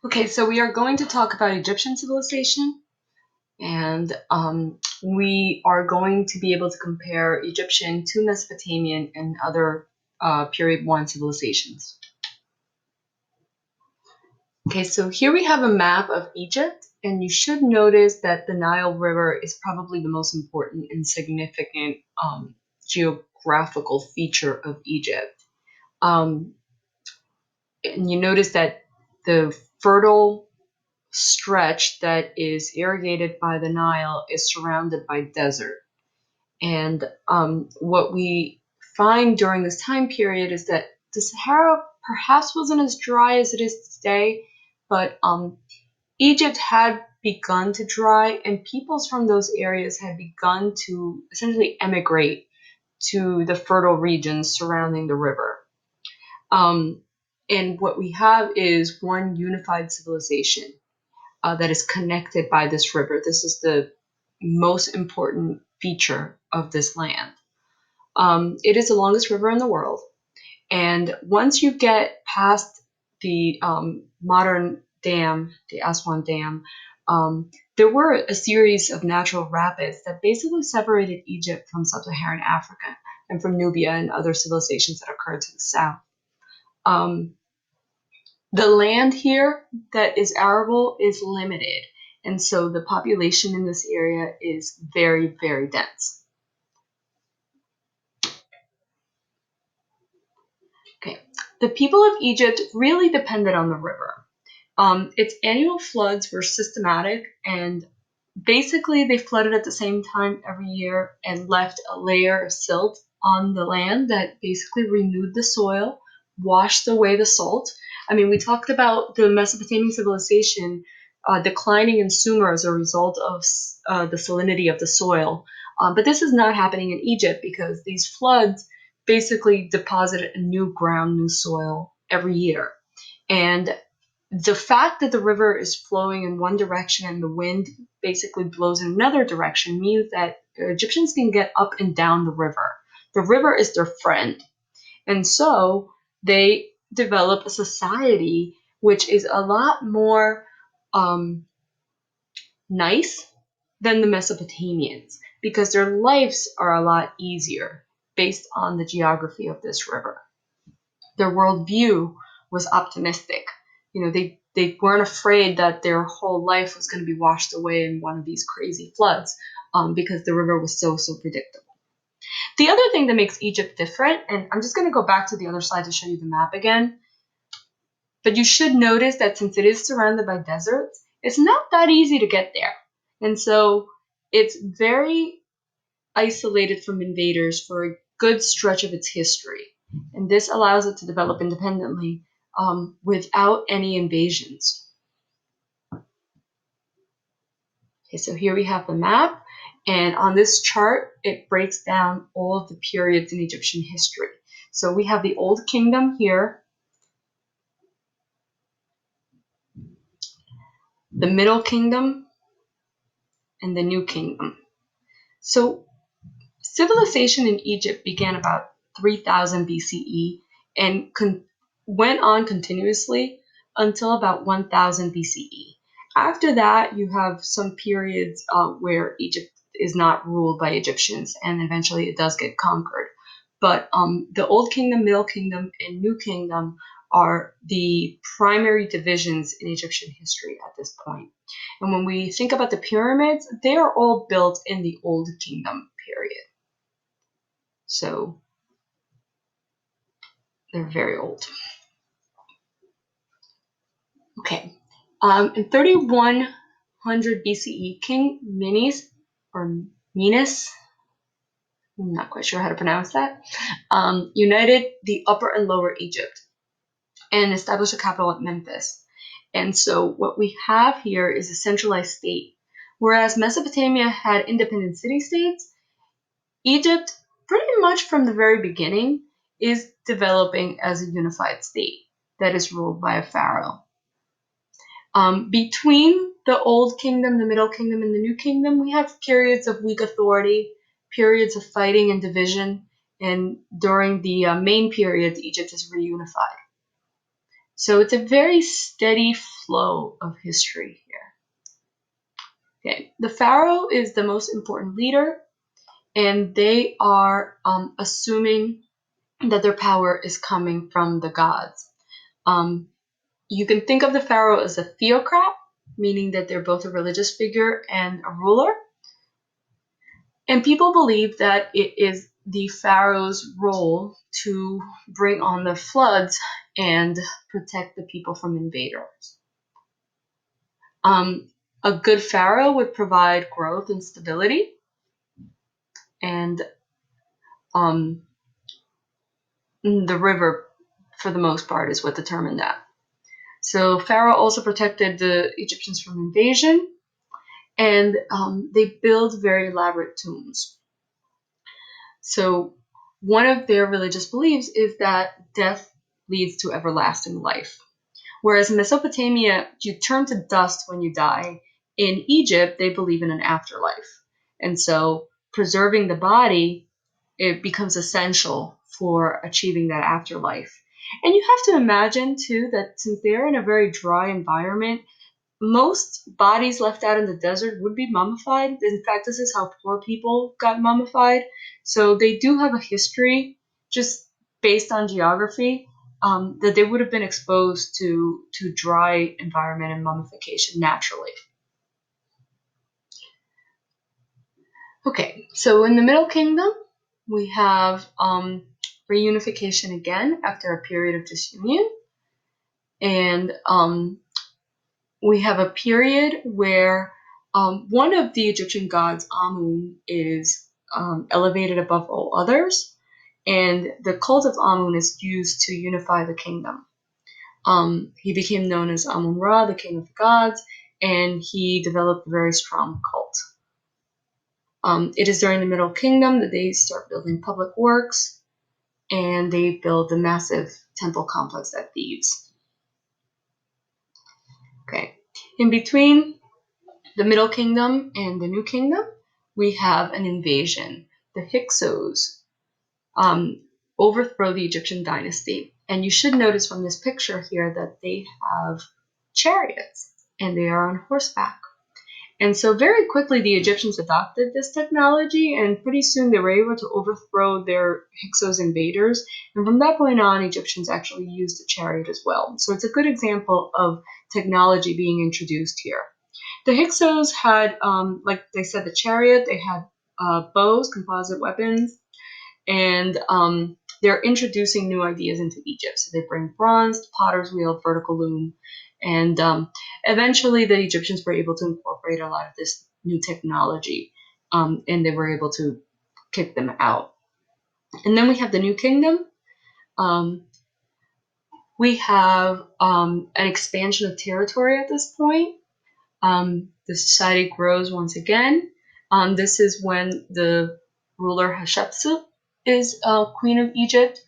Okay, so we are going to talk about Egyptian civilization, and we are going to be able to compare Egyptian to Mesopotamian and other period one civilizations. Okay, so here we have a map of Egypt, and you should notice that the Nile River is probably the most important and significant geographical feature of Egypt. And you notice that the fertile stretch that is irrigated by the Nile is surrounded by desert. And what we find during this time period is that the Sahara perhaps wasn't as dry as it is today, but Egypt had begun to dry, and peoples from those areas had begun to essentially emigrate to the fertile regions surrounding the river. Um, and what we have is one unified civilization that is connected by this river. This is the most important feature of this land. It is the longest river in the world, and once you get past the modern dam, the Aswan Dam, there were a series of natural rapids that basically separated Egypt from sub-Saharan Africa and from Nubia and other civilizations that occurred to the south. Um, the land here that is arable is limited, and so the population in this area is very, very dense. Okay, the people of Egypt really depended on the river. Its annual floods were systematic, and basically they flooded at the same time every year and left a layer of silt on the land that basically renewed the soil, washed away the salt. I mean, we talked about the Mesopotamian civilization declining in Sumer as a result of the salinity of the soil. But this is not happening in Egypt because these floods basically deposit a new ground, new soil every year. And the fact that the river is flowing in one direction and the wind basically blows in another direction means that Egyptians can get up and down the river. The river is their friend. And so they develop a society which is a lot more nice than the Mesopotamians because their lives are a lot easier based on the geography of this river. Their worldview was optimistic. They weren't afraid that their whole life was going to be washed away in one of these crazy floods because the river was so predictable. The other thing that makes Egypt different, and I'm just going to go back to the other slide to show you the map again, but you should notice that since it is surrounded by deserts, it's not that easy to get there. And so it's very isolated from invaders for a good stretch of its history. And this allows it to develop independently without any invasions. Okay, so here we have the map, and on this chart, it breaks down all of the periods in Egyptian history. So we have the Old Kingdom here, the Middle Kingdom, and the New Kingdom. So civilization in Egypt began about 3000 BCE and went on continuously until about 1000 BCE. After that, you have some periods where Egypt is not ruled by Egyptians, and eventually it does get conquered. But the Old Kingdom, Middle Kingdom, and New Kingdom are the primary divisions in Egyptian history at this point. And when we think about the pyramids, they are all built in the Old Kingdom period. So they're very old. Okay. In 3100 BCE, King Menes, or Menes, I'm not quite sure how to pronounce that, united the Upper and Lower Egypt and established a capital at Memphis. And so what we have here is a centralized state. Whereas Mesopotamia had independent city-states, Egypt, pretty much from the very beginning, is developing as a unified state that is ruled by a pharaoh. Between the Old Kingdom, the Middle Kingdom, and the New Kingdom, we have periods of weak authority, periods of fighting and division, and during the main periods, Egypt is reunified. So it's a very steady flow of history here. Okay, the pharaoh is the most important leader, and they are assuming that their power is coming from the gods. You can think of the pharaoh as a theocrat, meaning that they're both a religious figure and a ruler. And people believe that it is the pharaoh's role to bring on the floods and protect the people from invaders. A good pharaoh would provide growth and stability, and the river, for the most part, is what determined that. So Pharaoh also protected the Egyptians from invasion, and they built very elaborate tombs. So one of their religious beliefs is that death leads to everlasting life. Whereas in Mesopotamia, you turn to dust when you die. In Egypt, they believe in an afterlife. And so preserving the body, it becomes essential for achieving that afterlife. And you have to imagine, too, that since they're in a very dry environment, most bodies left out in the desert would be mummified. In fact, this is how poor people got mummified. So they do have a history, just based on geography, that they would have been exposed to dry environment and mummification naturally. Okay, so in the Middle Kingdom, we have reunification again after a period of disunion. And we have a period where one of the Egyptian gods, Amun, is elevated above all others, and the cult of Amun is used to unify the kingdom. He became known as Amun-Ra, the king of the gods, and he developed a very strong cult. It is during the Middle Kingdom that they start building public works, and they build the massive temple complex at Thebes. Okay, in between the Middle Kingdom and the New Kingdom, we have an invasion. The Hyksos overthrow the Egyptian dynasty. And you should notice from this picture here that they have chariots and they are on horseback. And so very quickly the Egyptians adopted this technology, and pretty soon they were able to overthrow their Hyksos invaders. And from that point on, Egyptians actually used the chariot as well. So it's a good example of technology being introduced here. The Hyksos had, like they said, the chariot. They had bows, composite weapons, and they're introducing new ideas into Egypt. So they bring bronze, potter's wheel, vertical loom, and eventually the Egyptians were able to incorporate a lot of this new technology, and they were able to kick them out. And then we have the New Kingdom. We have an expansion of territory at this point. The society grows once again. This is when the ruler Hatshepsut is queen of Egypt,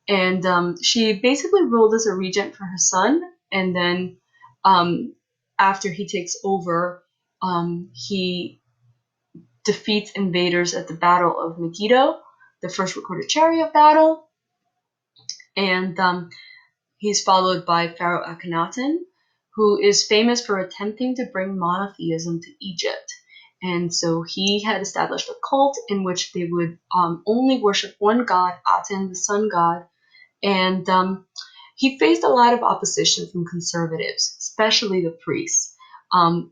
and she basically ruled as a regent for her son. And then after he takes over, he defeats invaders at the Battle of Megiddo, the first recorded chariot battle, and he's followed by Pharaoh Akhenaten, who is famous for attempting to bring monotheism to Egypt. And so he had established a cult in which they would only worship one god, Aten, the sun god. And he faced a lot of opposition from conservatives, especially the priests.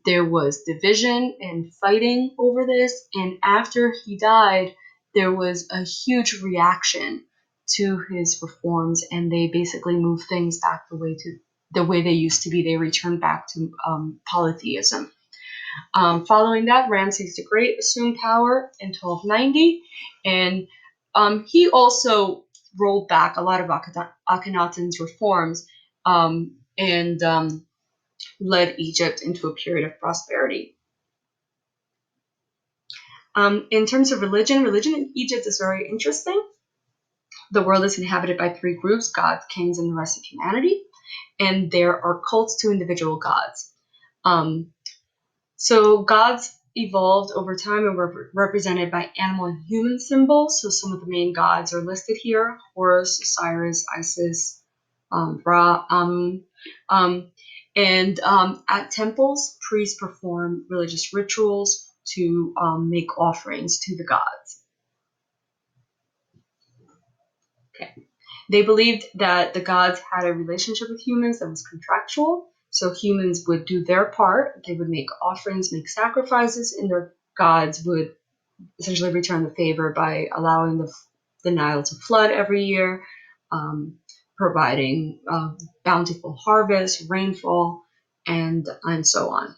There was division and fighting over this. And after he died, there was a huge reaction to his reforms, and they basically moved things back the way they used to be. They returned back to polytheism. Following that, Ramses the Great assumed power in 1290, and he also rolled back a lot of Akhenaten's reforms and led Egypt into a period of prosperity. In terms of religion in Egypt is very interesting. The world is inhabited by three groups: gods, kings, and the rest of humanity. And there are cults to individual gods. So gods evolved over time and were represented by animal and human symbols. So some of the main gods are listed here: Horus, Osiris, Isis, Ra, and at temples, priests perform religious rituals to make offerings to the gods. Okay. They believed that the gods had a relationship with humans that was contractual, so humans would do their part. They would make offerings, make sacrifices, and their gods would essentially return the favor by allowing the Nile to flood every year, providing bountiful harvest, rainfall, and so on.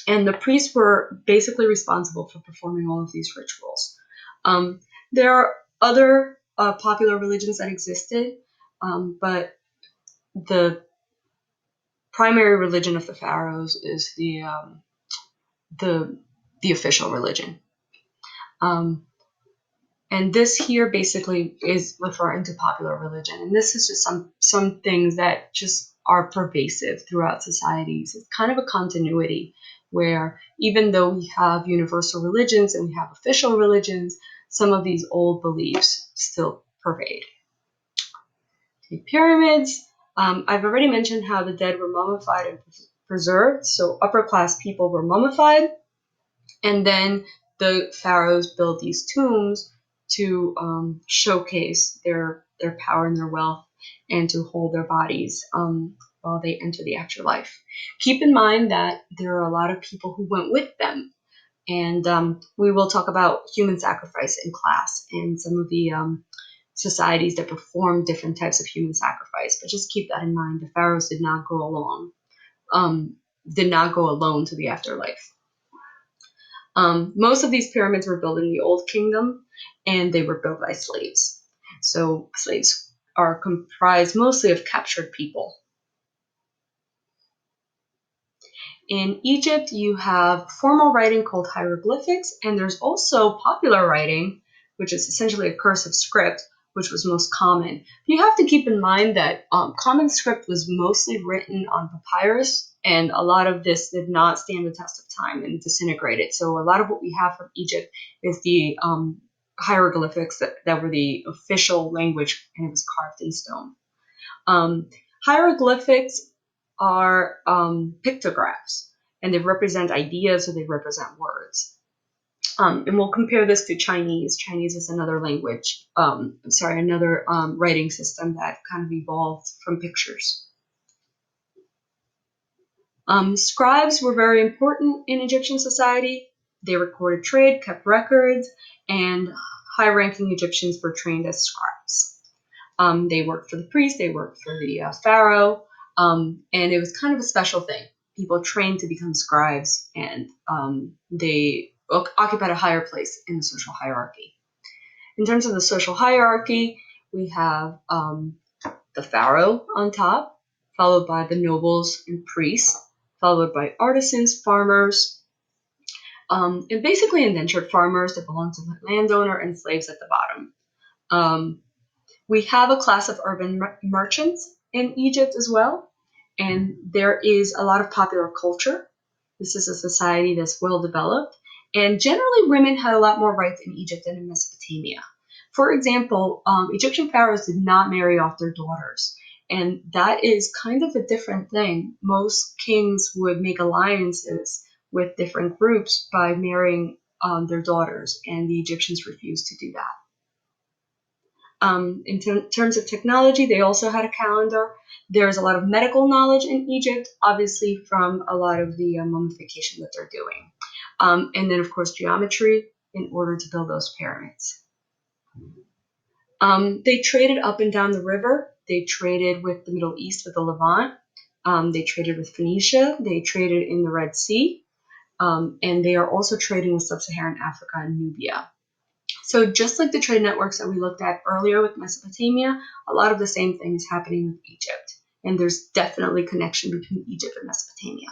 And the priests were basically responsible for performing all of these rituals. There are other popular religions that existed, but the primary religion of the pharaohs is the official religion. And this here basically is referring to popular religion. And this is just some things that just are pervasive throughout societies. It's kind of a continuity where even though we have universal religions and we have official religions, some of these old beliefs still pervade. The pyramids. I've already mentioned how the dead were mummified and preserved. So upper class people were mummified. And then the pharaohs built these tombs to showcase their power and their wealth, and to hold their bodies while they enter the afterlife. Keep in mind that there are a lot of people who went with them, and we will talk about human sacrifice in class and some of the societies that perform different types of human sacrifice. But just keep that in mind. The pharaohs did not go alone to the afterlife. Most of these pyramids were built in the Old Kingdom, and they were built by slaves. So slaves are comprised mostly of captured people. In Egypt, you have formal writing called hieroglyphics, and there's also popular writing, which is essentially a cursive script, which was most common. You have to keep in mind that common script was mostly written on papyrus, and a lot of this did not stand the test of time and disintegrated. So a lot of what we have from Egypt is the hieroglyphics that were the official language, and it was carved in stone. Hieroglyphics are pictographs, and they represent ideas or they represent words. And we'll compare this to Chinese. Chinese is another language, another writing system that kind of evolved from pictures. Scribes were very important in Egyptian society. They recorded trade, kept records, and high-ranking Egyptians were trained as scribes. They worked for the priest, they worked for the pharaoh, and it was kind of a special thing. People trained to become scribes, and they occupied a higher place in the social hierarchy. In terms of the social hierarchy, we have the pharaoh on top, followed by the nobles and priests, followed by artisans, farmers, and basically indentured farmers that belong to the landowner, and slaves at the bottom. We have a class of urban merchants in Egypt as well, and there is a lot of popular culture. This is a society that's well developed, and generally women had a lot more rights in Egypt than in Mesopotamia. For example, Egyptian pharaohs did not marry off their daughters, and that is kind of a different thing. Most kings would make alliances with different groups by marrying their daughters, and the Egyptians refused to do that. In terms of technology, they also had a calendar. There's a lot of medical knowledge in Egypt, obviously from a lot of the mummification that they're doing. And then, of course, geometry in order to build those pyramids. They traded up and down the river. They traded with the Middle East, with the Levant. They traded with Phoenicia. They traded in the Red Sea. And they are also trading with Sub-Saharan Africa and Nubia. So just like the trade networks that we looked at earlier with Mesopotamia, a lot of the same thing is happening with Egypt. And there's definitely connection between Egypt and Mesopotamia.